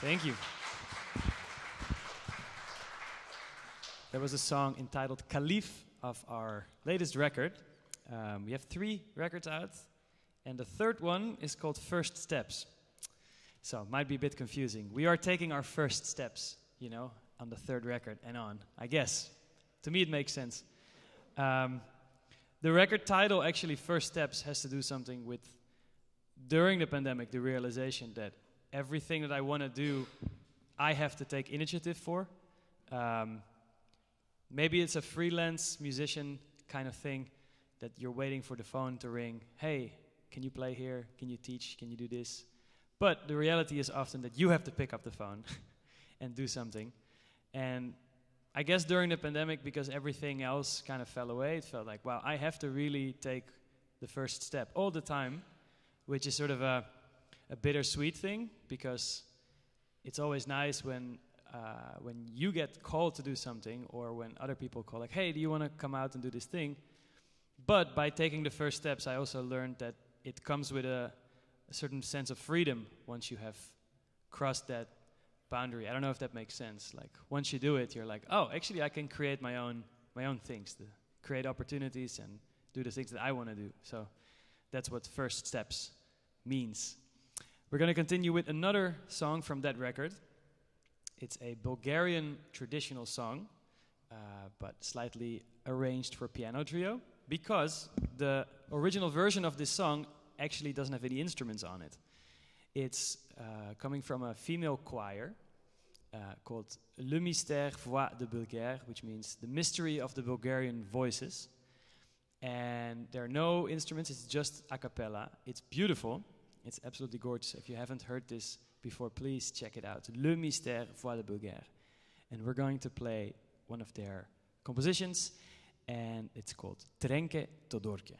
Thank you. There was a song entitled Caliph of our latest record. We have 3 records out, and the third one is called First Steps. So it might be a bit confusing. We are taking our first steps, you know, on the third record and on, I guess. To me, it makes sense. The record title, actually, First Steps, has to do something with, during the pandemic, the realization that everything that I want to do, I have to take initiative for. Maybe it's a freelance musician kind of thing that you're waiting for the phone to ring. Hey, can you play here? Can you teach? Can you do this? But the reality is often that you have to pick up the phone and do something. And I guess during the pandemic, because everything else kind of fell away, it felt like, wow, I have to really take the first step all the time, which is sort of a bittersweet thing, because it's always nice when you get called to do something, or when other people call, like, hey, do you want to come out and do this thing? But by taking the first steps, I also learned that it comes with a certain sense of freedom once you have crossed that boundary. I don't know if that makes sense. Like, once you do it, you're like, oh, actually, I can create my own things, to create opportunities and do the things that I want to do. So that's what First Steps means. We're going to continue with another song from that record. It's a Bulgarian traditional song, but slightly arranged for piano trio, because the original version of this song actually doesn't have any instruments on it. It's coming from a female choir, called Le Mystère Voix de Bulgaire, which means the mystery of the Bulgarian voices. And there are no instruments, it's just a cappella. It's beautiful, it's absolutely gorgeous. If you haven't heard this before, please check it out. Le Mystère Voix de Bulgaire. And we're going to play one of their compositions, and it's called Trenke Todorke.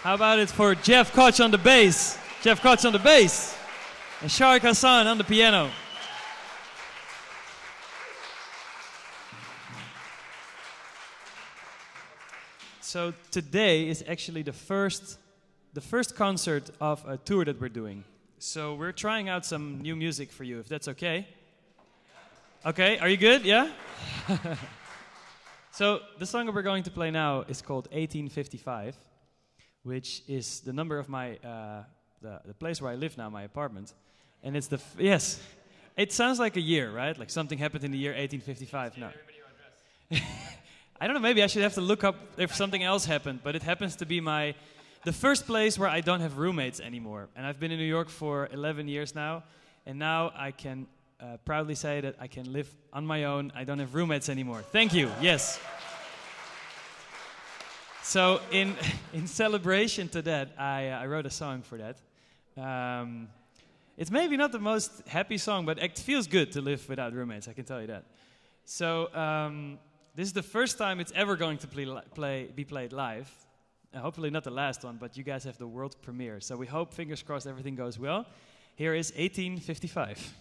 How about it for Jeff Koch on the bass? Jeff Koch on the bass. And Sharik Hassan on the piano. So today is actually the first concert of a tour that we're doing. So we're trying out some new music for you, if that's okay. Okay, are you good? Yeah? So the song that we're going to play now is called 1855, which is the number of my the place where I live now, my apartment. And it's the yes. It sounds like a year, right? Like something happened in the year 1855. No. I don't know, maybe I should have to look up if something else happened, but it happens to be the first place where I don't have roommates anymore. And I've been in New York for 11 years now, and now I can proudly say that I can live on my own. I don't have roommates anymore. Thank you, yes. So in celebration to that, I wrote a song for that. It's maybe not the most happy song, but it feels good to live without roommates, I can tell you that. So this is the first time it's ever going to be played live. Hopefully not the last one, but you guys have the world premiere. So we hope, fingers crossed, everything goes well. Here is 1855.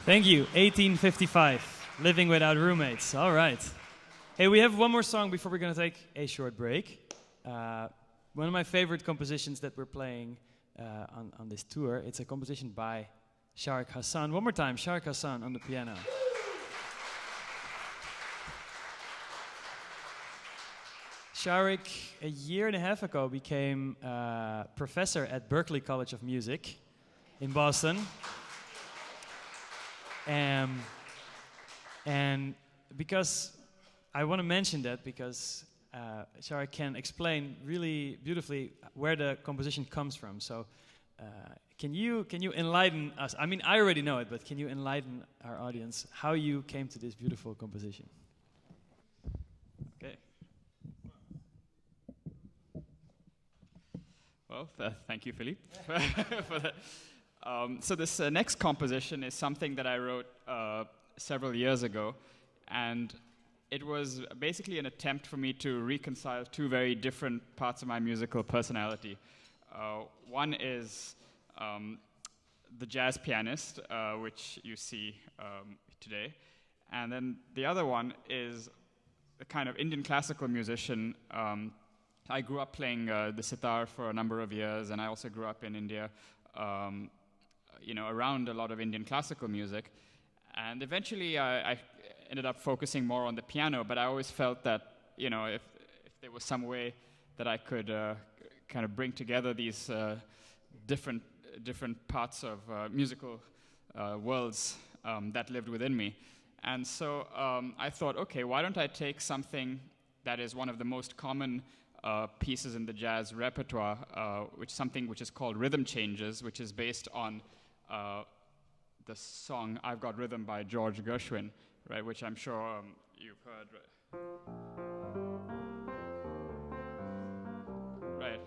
Thank you. 1855, Living Without Roommates. All right. Hey, we have one more song before we're going to take a short break. One of my favorite compositions that we're playing on this tour, it's a composition by Sharik Hassan. One more time, Sharik Hassan on the piano. Sharik, a year and a half ago, became professor at Berklee College of Music in Boston. And because I want to mention that because Sharik can explain really beautifully where the composition comes from. So can you enlighten us? I mean, I already know it, but can you enlighten our audience how you came to this beautiful composition? Okay. Well, thank you, Philippe, for that. So this next composition is something that I wrote several years ago, and it was basically an attempt for me to reconcile two very different parts of my musical personality. One is the jazz pianist, which you see today, and then the other one is a kind of Indian classical musician. I grew up playing the sitar for a number of years, and I also grew up in India, around a lot of Indian classical music. And eventually I ended up focusing more on the piano, but I always felt that, if there was some way that I could kind of bring together these different parts of musical worlds that lived within me. And so I thought, okay, why don't I take something that is one of the most common pieces in the jazz repertoire, which is called Rhythm Changes, which is based on the song I've Got Rhythm by George Gershwin, right, which I'm sure you've heard. Right.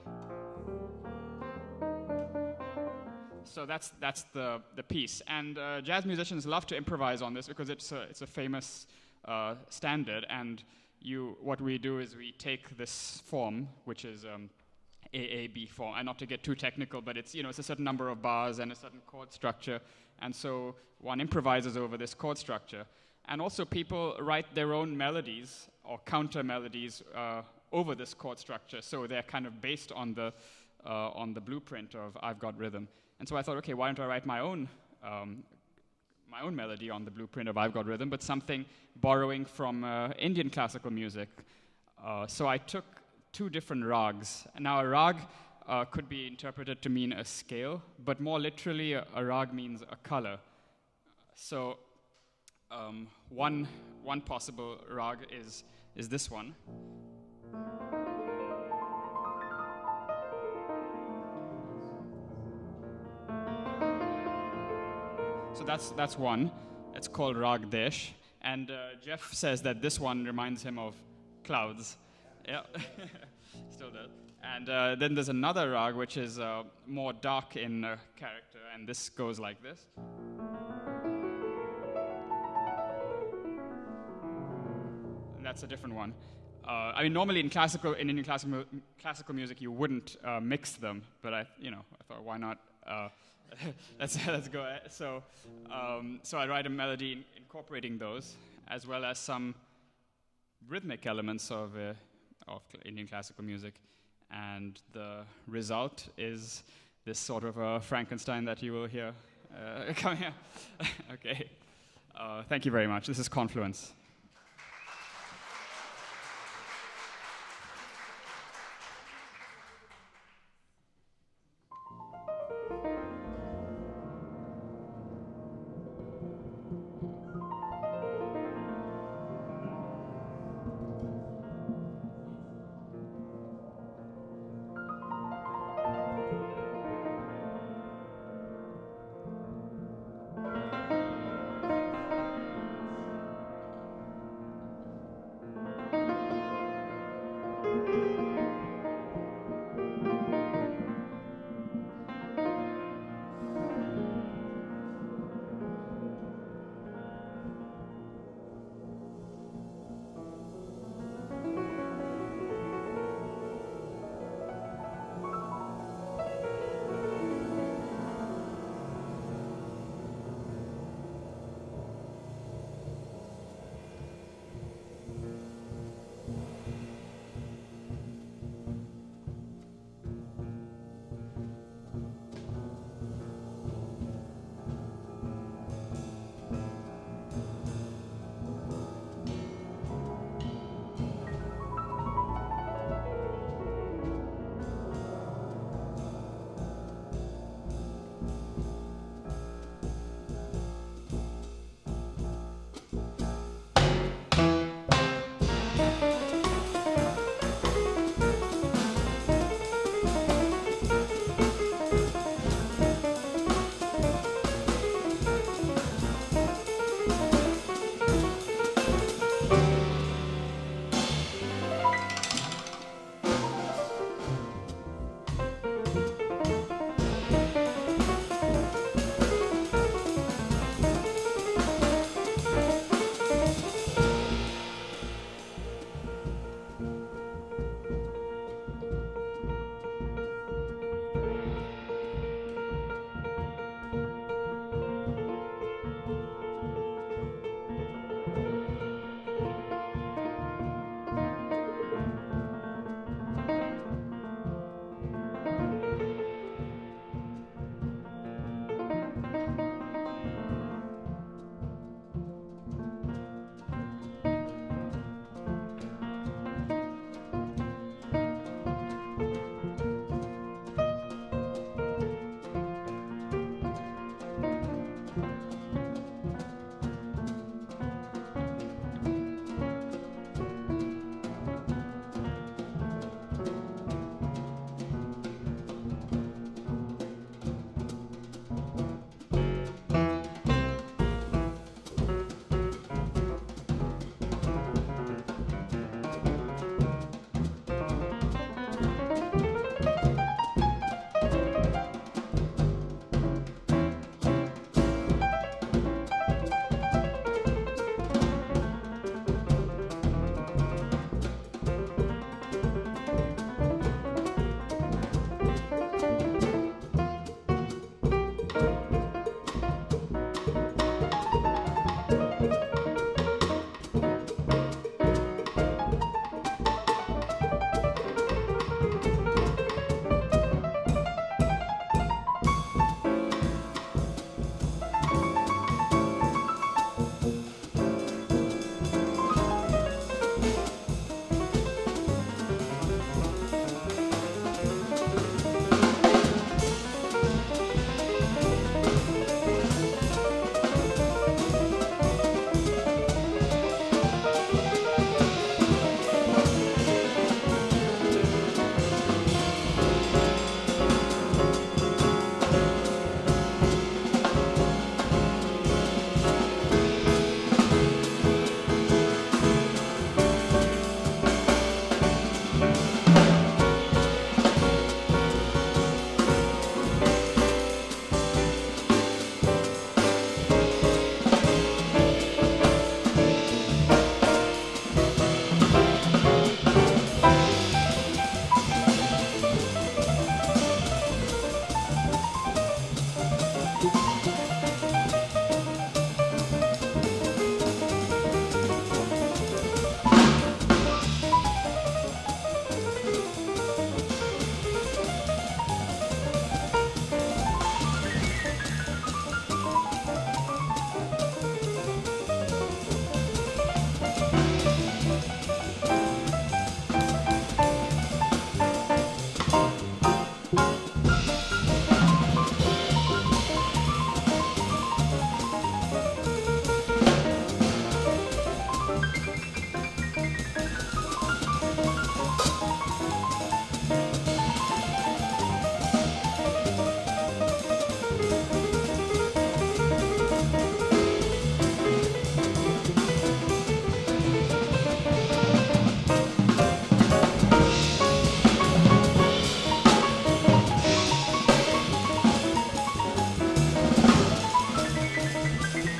So that's the piece, and jazz musicians love to improvise on this because it's a famous standard. And what we do is we take this form, which is AAB form, and not to get too technical, but it's a certain number of bars and a certain chord structure, and so one improvises over this chord structure. And also people write their own melodies or counter melodies over this chord structure, so they're kind of based on the blueprint of I've Got Rhythm. And so I thought, okay, why don't I write my own melody on the blueprint of I've Got Rhythm, but something borrowing from Indian classical music. So I took two different rags. Now a rag could be interpreted to mean a scale, but more literally a rag means a color. So one possible rag is this one. So that's one. It's called Rag Desh. And Jeff says that this one reminds him of clouds. Yeah, still does. And then there's another rag which is more dark in character, and this goes like this. And that's a different one. I mean, normally in Indian classical music, you wouldn't mix them, but I thought, why not? Let's go ahead. So I write a melody incorporating those, as well as some rhythmic elements of Indian classical music, and the result is this sort of Frankenstein that you will hear coming here. Okay. Thank you very much. This is Confluence.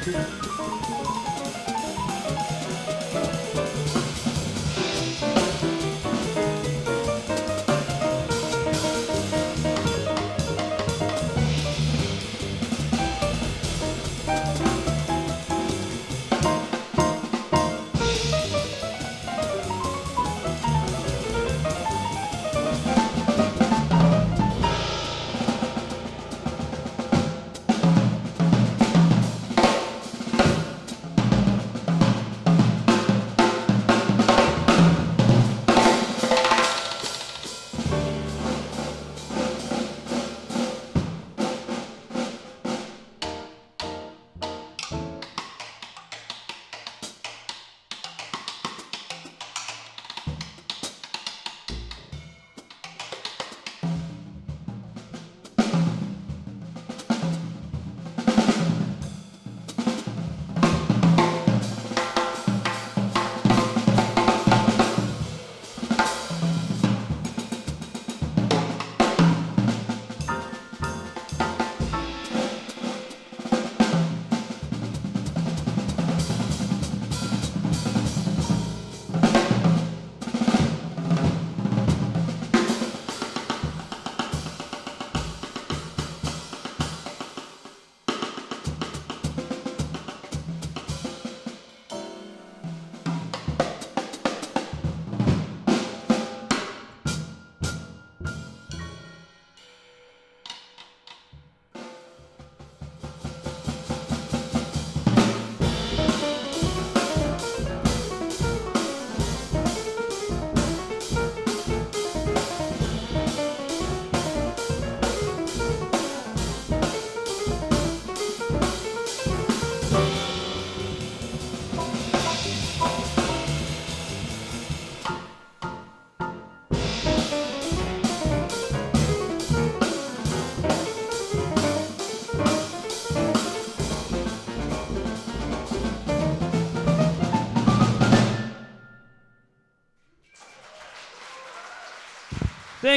Thank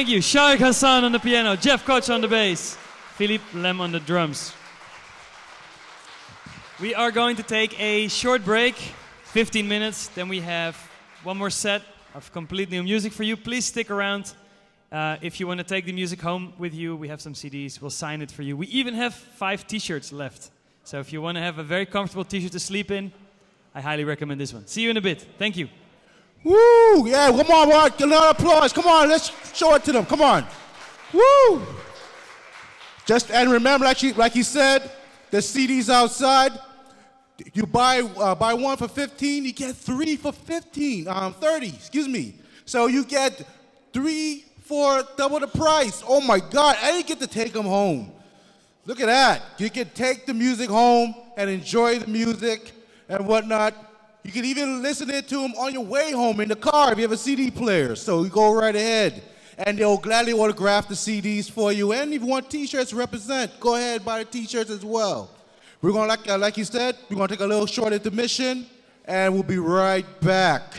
you. Shaikh Hassan on the piano, Jeff Koch on the bass, Philippe Lem on the drums. We are going to take a short break, 15 minutes. Then we have one more set of complete new music for you. Please stick around. If you want to take the music home with you, we have some CDs. We'll sign it for you. We even have 5 T-shirts left. So if you want to have a very comfortable T-shirt to sleep in, I highly recommend this one. See you in a bit. Thank you. Woo! Yeah, come on, Mark. Get another applause. Come on, let's show it to them. Come on. Woo! And remember, like he said, the CDs outside. You buy one for 15, you get 3 for 30. Excuse me. So you get 3 for double the price. Oh my God! I didn't get to take them home. Look at that. You can take the music home and enjoy the music and whatnot. You can even listen to them on your way home in the car if you have a CD player. So you go right ahead. And they'll gladly autograph the CDs for you. And if you want T-shirts to represent, go ahead and buy the T-shirts as well. We're going to, like you said, we're going to take a little short intermission, and we'll be right back.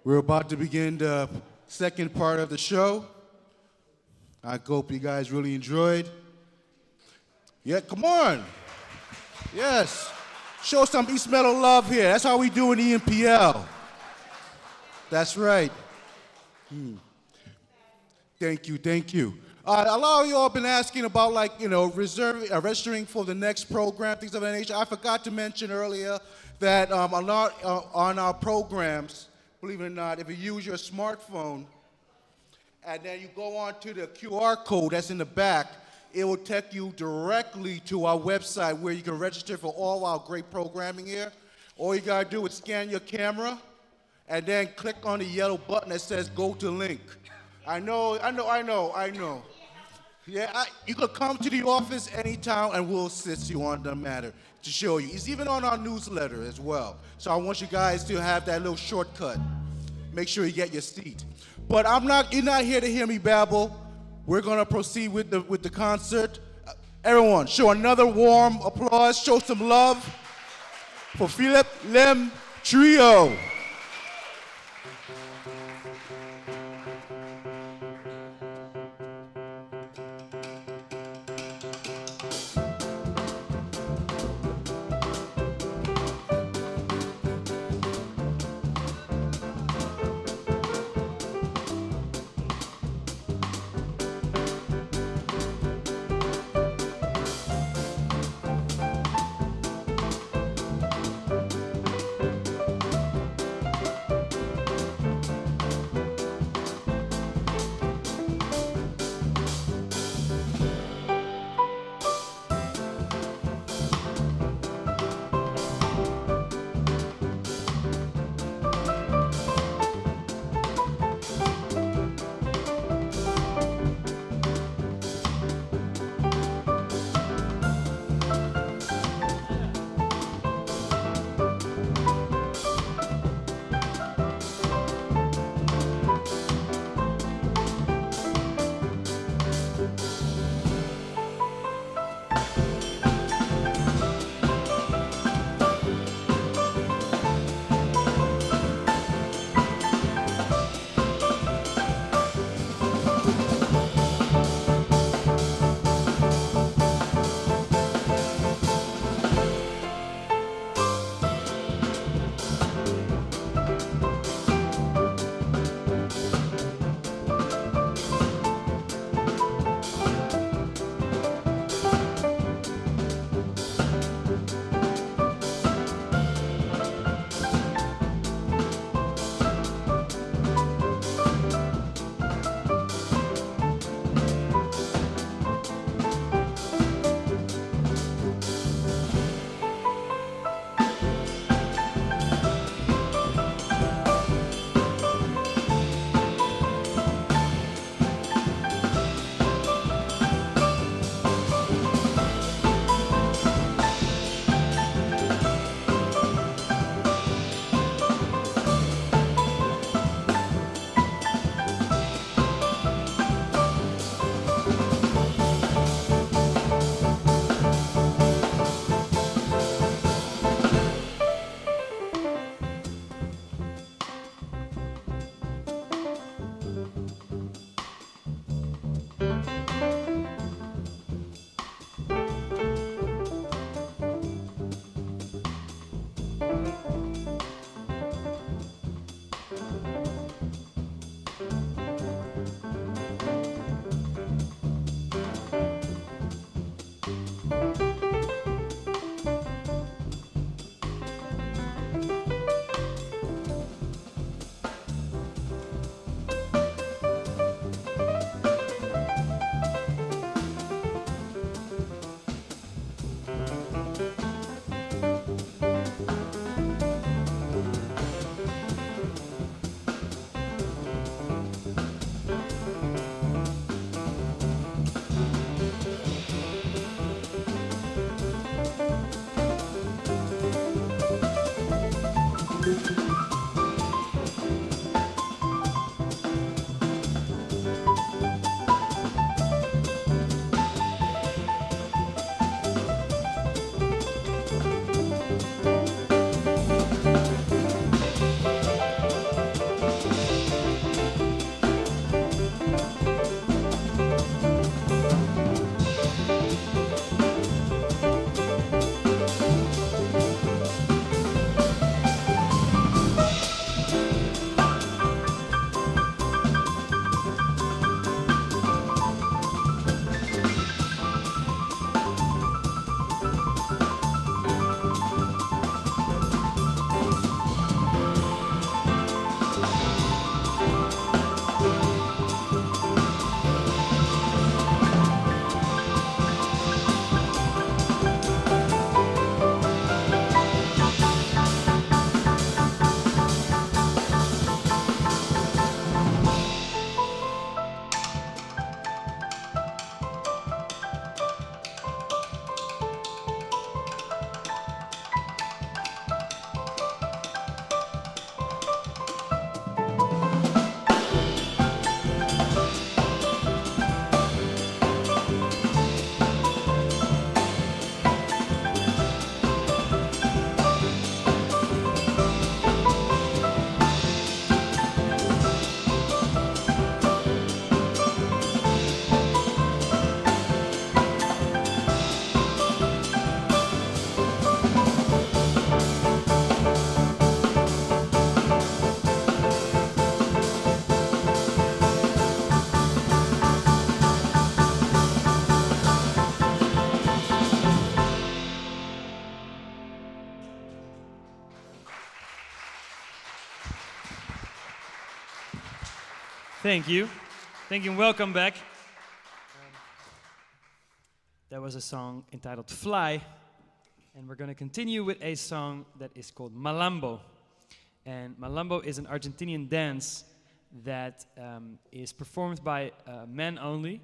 We're about to begin the second part of the show. I hope you guys really enjoyed. Yeah, come on. Yes. Show some East Meadow love here. That's how we do in EMPL. That's right. Thank you, thank you. A lot of you all have been asking about, like, you know, registering for the next program, things of that nature. I forgot to mention earlier that on our programs, believe it or not, if you use your smartphone and then you go on to the QR code that's in the back, it will take you directly to our website where you can register for all our great programming here. All you gotta do is scan your camera and then click on the yellow button that says go to link. I know. Yeah, you could come to the office anytime and we'll assist you on the matter to show you. It's even on our newsletter as well. So I want you guys to have that little shortcut. Make sure you get your seat. But you're not here to hear me babble. We're gonna proceed with the concert. Everyone, show another warm applause, show some love for Philip Lem Trio. Thank you. Thank you and welcome back. That was a song entitled Fly. And we're going to continue with a song that is called Malambo. And Malambo is an Argentinian dance that is performed by men only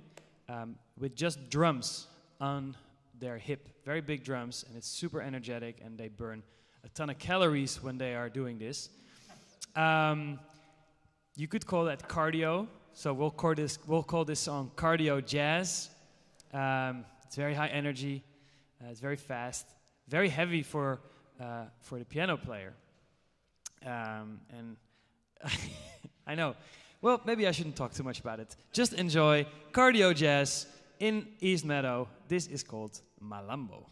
with just drums on their hip. Very big drums, and it's super energetic, and they burn a ton of calories when they are doing this. You could call that cardio. So we'll call this song cardio jazz. It's very high energy. It's very fast. Very heavy for the piano player. And I know. Well, maybe I shouldn't talk too much about it. Just enjoy cardio jazz in East Meadow. This is called Malambo.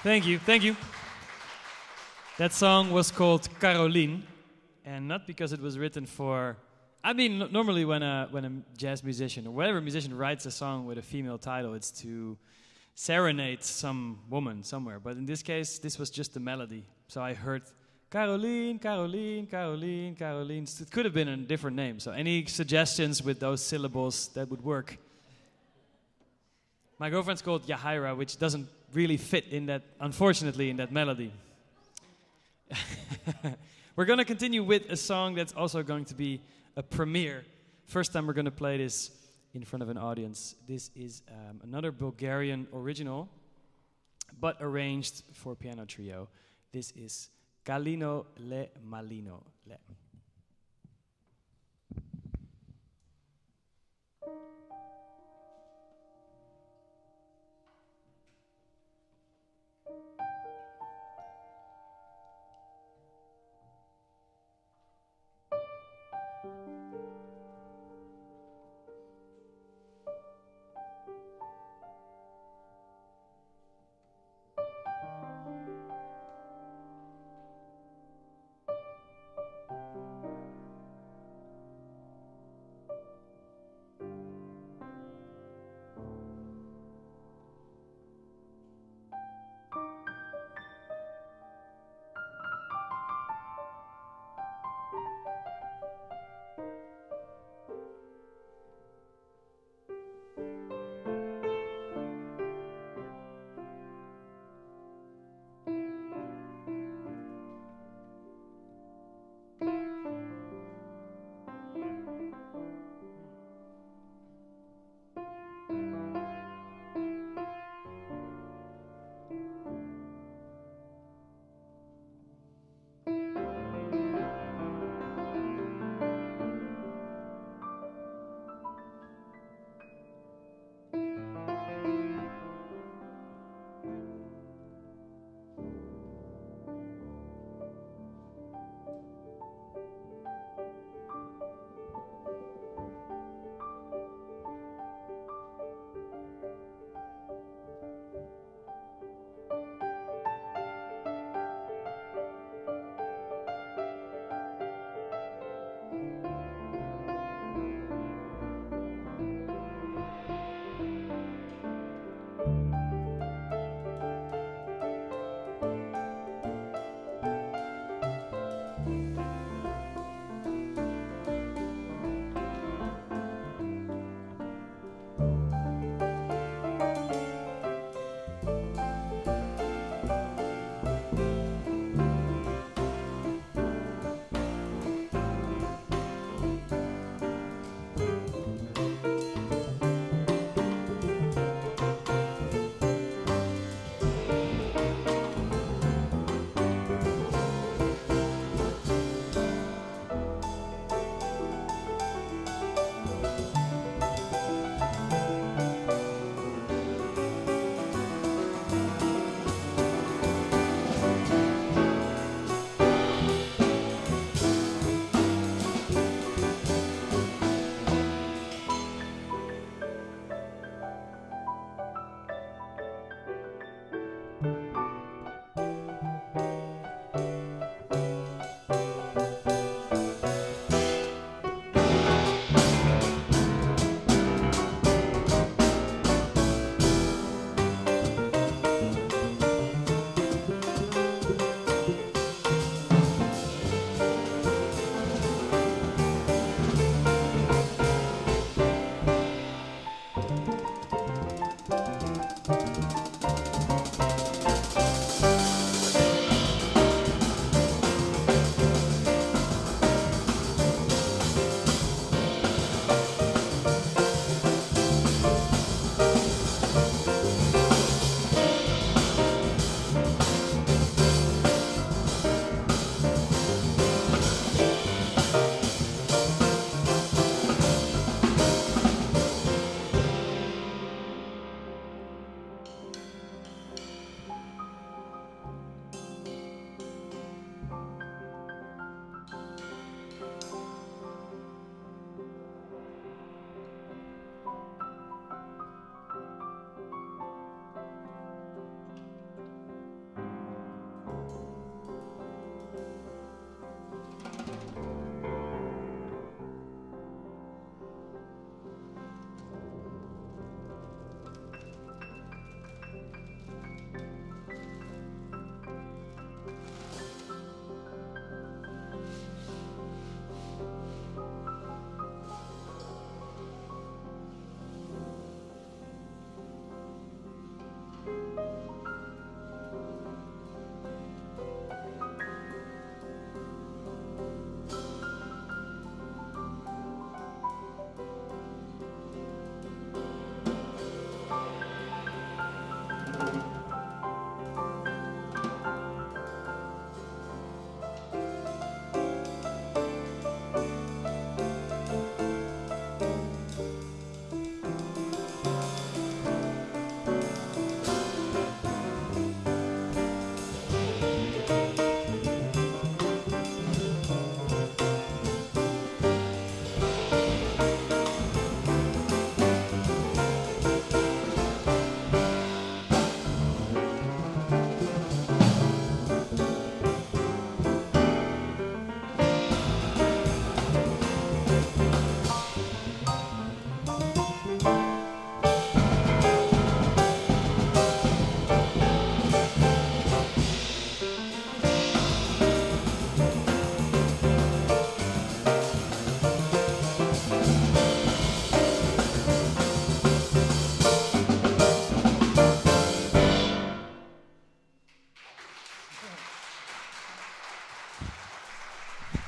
Thank you, thank you. That song was called Caroline, and not because it was written for... I mean, normally when a jazz musician or whatever musician writes a song with a female title, it's to serenade some woman somewhere. But in this case, this was just the melody. So I heard Caroline, Caroline, Caroline, Caroline. It could have been a different name. So any suggestions with those syllables, that would work. My girlfriend's called Yahaira, which doesn't really fit in that, unfortunately, in that melody. We're going to continue with a song that's also going to be a premiere. First time we're going to play this in front of an audience. This is another Bulgarian original, but arranged for piano trio. This is Kalino le Malino le.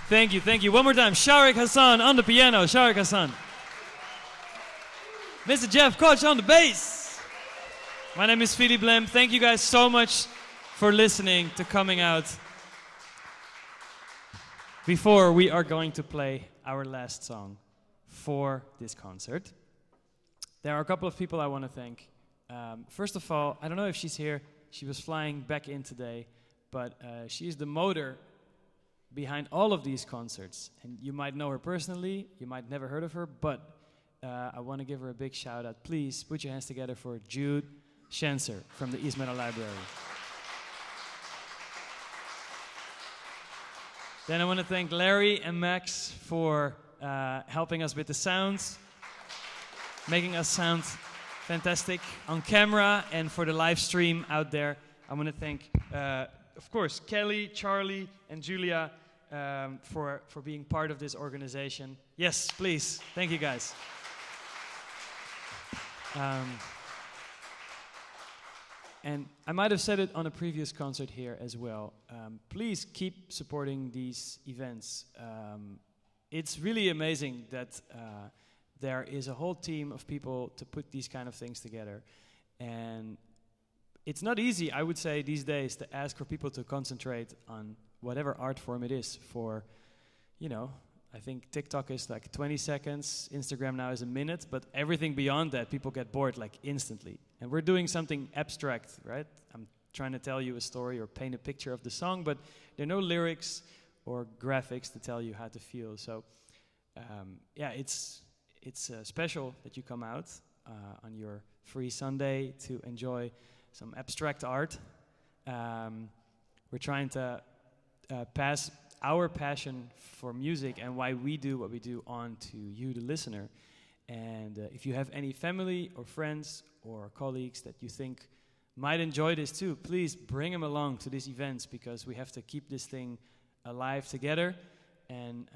Thank you, thank you. One more time, Sharik Hassan on the piano. Sharik Hassan. Mr. Jeff Koch on the bass. My name is Philip Lem. Thank you guys so much for listening, to coming out. Before we are going to play our last song for this concert, there are a couple of people I want to thank. First of all, I don't know if she's here. She was flying back in today, but she's the motor behind all of these concerts. And you might know her personally, you might never heard of her, but I want to give her a big shout out. Please put your hands together for Jude Schenser from the East Meadow Library. Then I want to thank Larry and Max for helping us with the sounds, making us sound fantastic on camera, and for the live stream out there. I want to thank, of course, Kelly, Charlie, and Julia for being part of this organization. Yes, please. Thank you, guys. And I might have said it on a previous concert here as well. Please keep supporting these events. It's really amazing that there is a whole team of people to put these kind of things together. And it's not easy, I would say, these days to ask for people to concentrate on whatever art form it is for, you know, I think TikTok is like 20 seconds, Instagram now is a minute, but everything beyond that, people get bored like instantly. And we're doing something abstract, right? I'm trying to tell you a story or paint a picture of the song, but there are no lyrics or graphics to tell you how to feel. So, yeah, it's special that you come out on your free Sunday to enjoy some abstract art. We're trying to pass our passion for music and why we do what we do on to you, the listener. And if you have any family or friends or colleagues that you think might enjoy this too, please bring them along to these events, because we have to keep this thing alive together and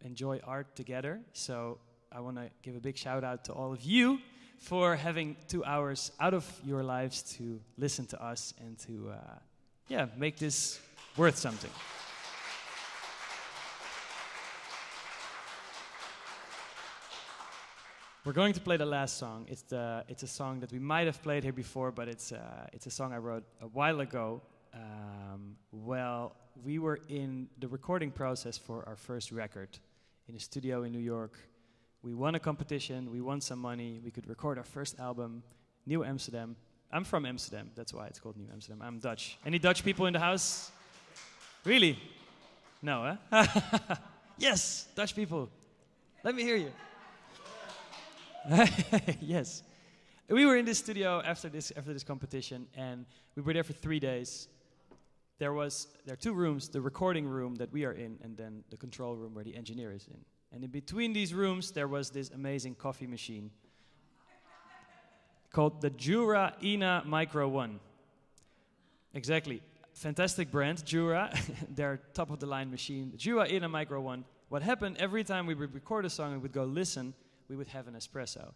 enjoy art together. So I want to give a big shout out to all of you for having 2 hours out of your lives to listen to us and to yeah, make this worth something. We're going to play the last song. It's a song that we might have played here before, but it's a song I wrote a while ago. Well, we were in the recording process for our first record in a studio in New York. We won a competition, we won some money, we could record our first album, New Amsterdam. I'm from Amsterdam, that's why it's called New Amsterdam. I'm Dutch. Any Dutch people in the house? Really? No, huh? Yes, Dutch people. Let me hear you. Yes. We were in this studio after this competition, and we were there for 3 days. There are 2 rooms, the recording room that we are in, and then the control room where the engineer is in. And in between these rooms, there was this amazing coffee machine called the Jura Ina Micro 1. Exactly. Fantastic brand, Jura. Their top-of-the-line machine. Jura Ina Micro 1. What happened, every time we would record a song and we'd go listen, we would have an espresso.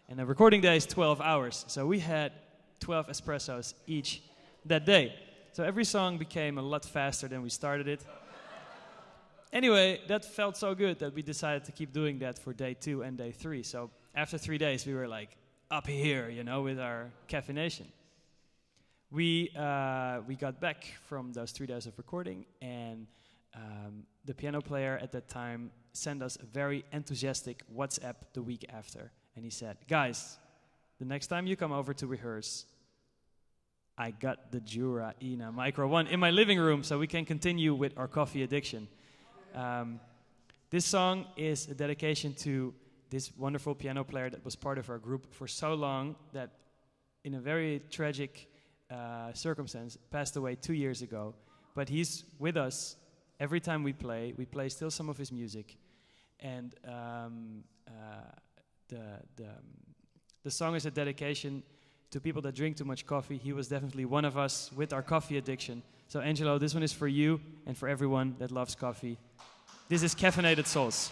And a recording day is 12 hours. So we had 12 espressos each that day. So every song became a lot faster than we started it. Anyway, that felt so good that we decided to keep doing that for day 2 and day 3. So after 3 days, we were like up here, you know, with our caffeination. We got back from those 3 days of recording, and the piano player at that time sent us a very enthusiastic WhatsApp the week after. And he said, guys, the next time you come over to rehearse, I got the Jura Ina Micro 1 in my living room so we can continue with our coffee addiction. This song is a dedication to this wonderful piano player that was part of our group for so long that in a very tragic circumstance passed away 2 years ago. But he's with us every time we play. We play still some of his music. And the song is a dedication to people that drink too much coffee. He was definitely one of us with our coffee addiction. So Angelo, this one is for you and for everyone that loves coffee. This is Caffeinated Souls.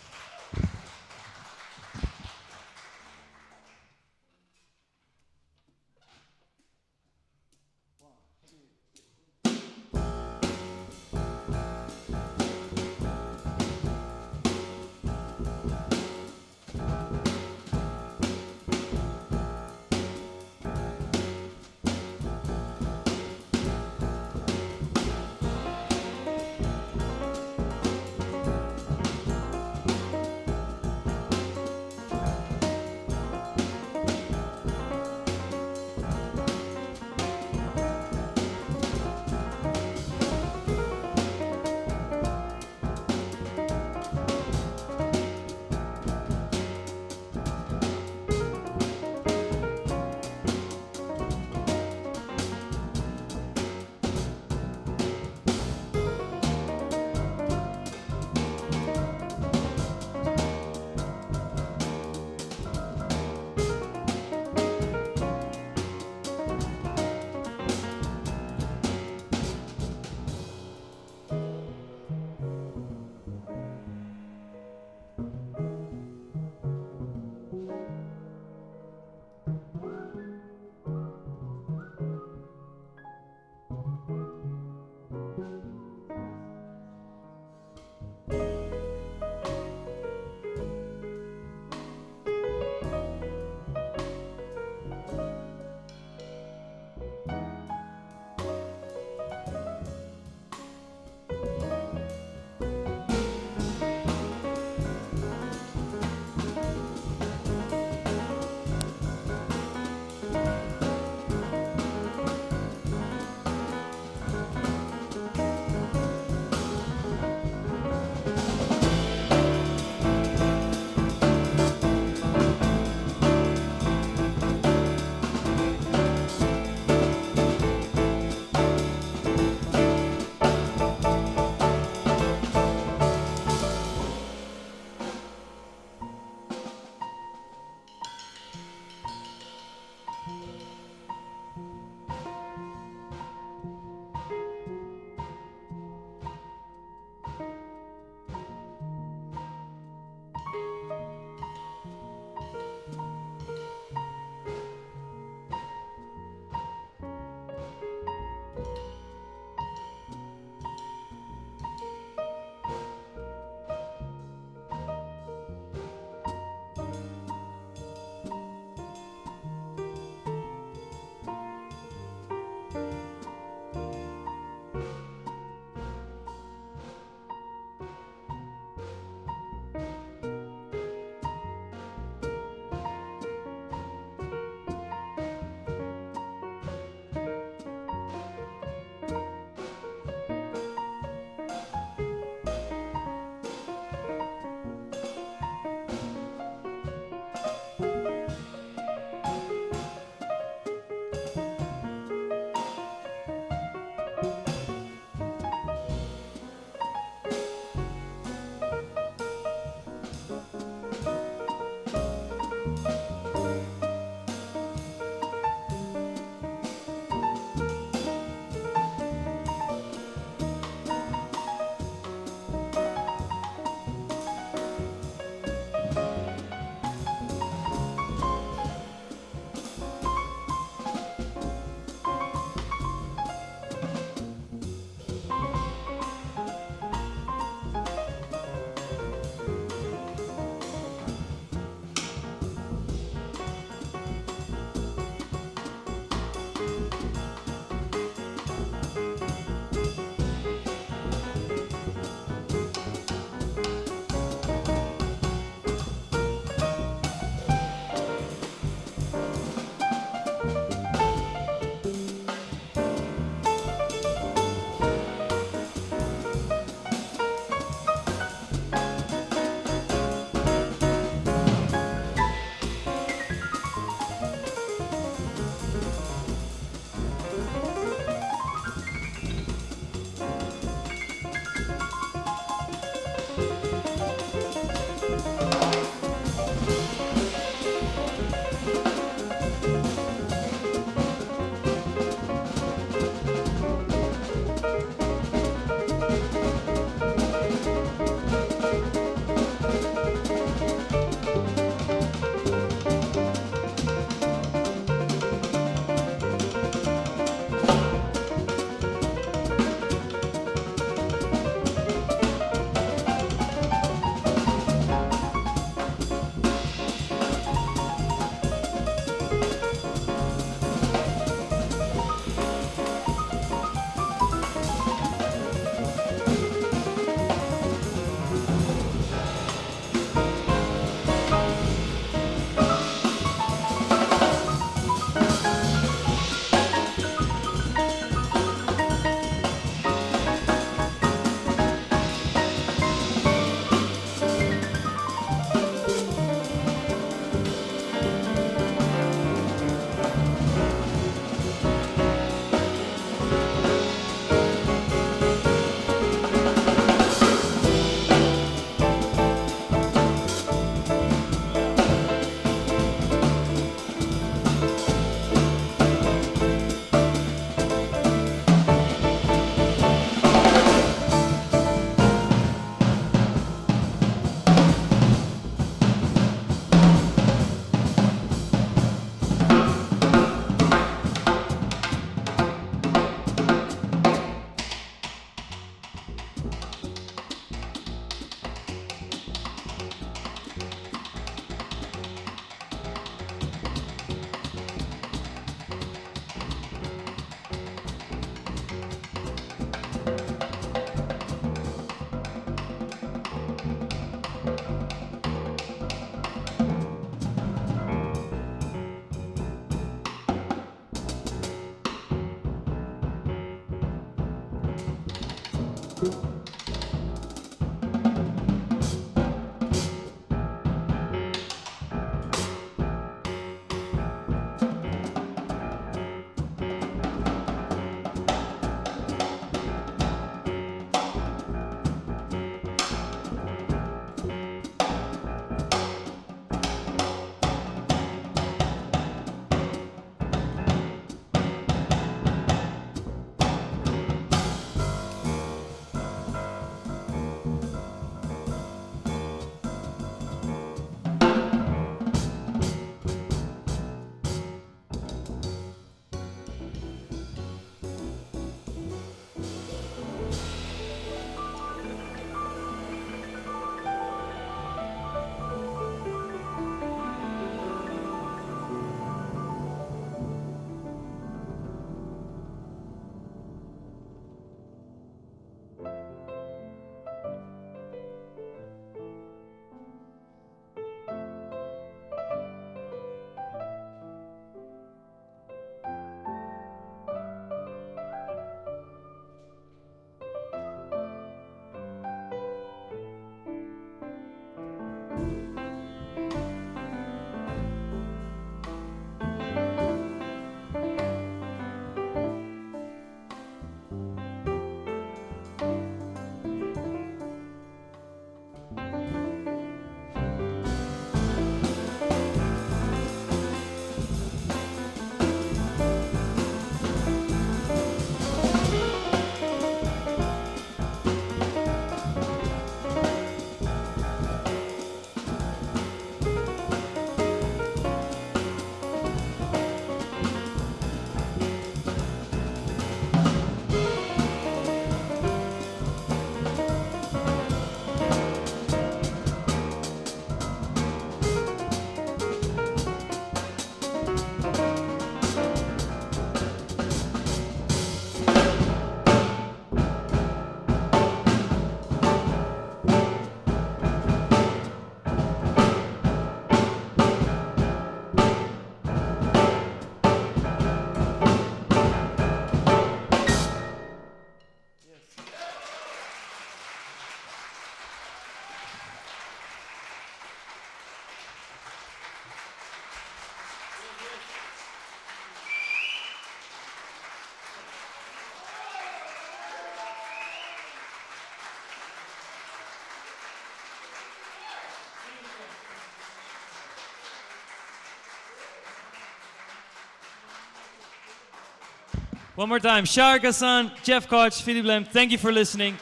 One more time. Shahar Ghassan, Jeff Koch, Philip Lam, thank you for listening.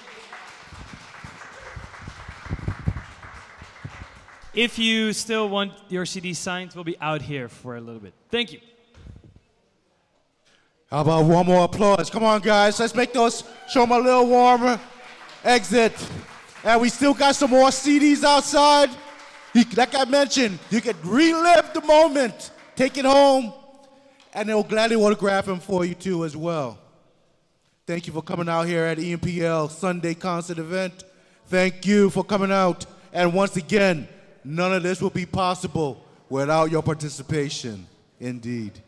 If you still want your CD signed, we'll be out here for a little bit. Thank you. How about one more applause? Come on, guys. Let's make those, show them a little warmer. Exit. And we still got some more CDs outside. Like I mentioned, you can relive the moment, take it home, and they'll gladly autograph them for you too as well. Thank you for coming out here at EMPL Sunday concert event. Thank you for coming out. And once again, none of this will be possible without your participation. Indeed.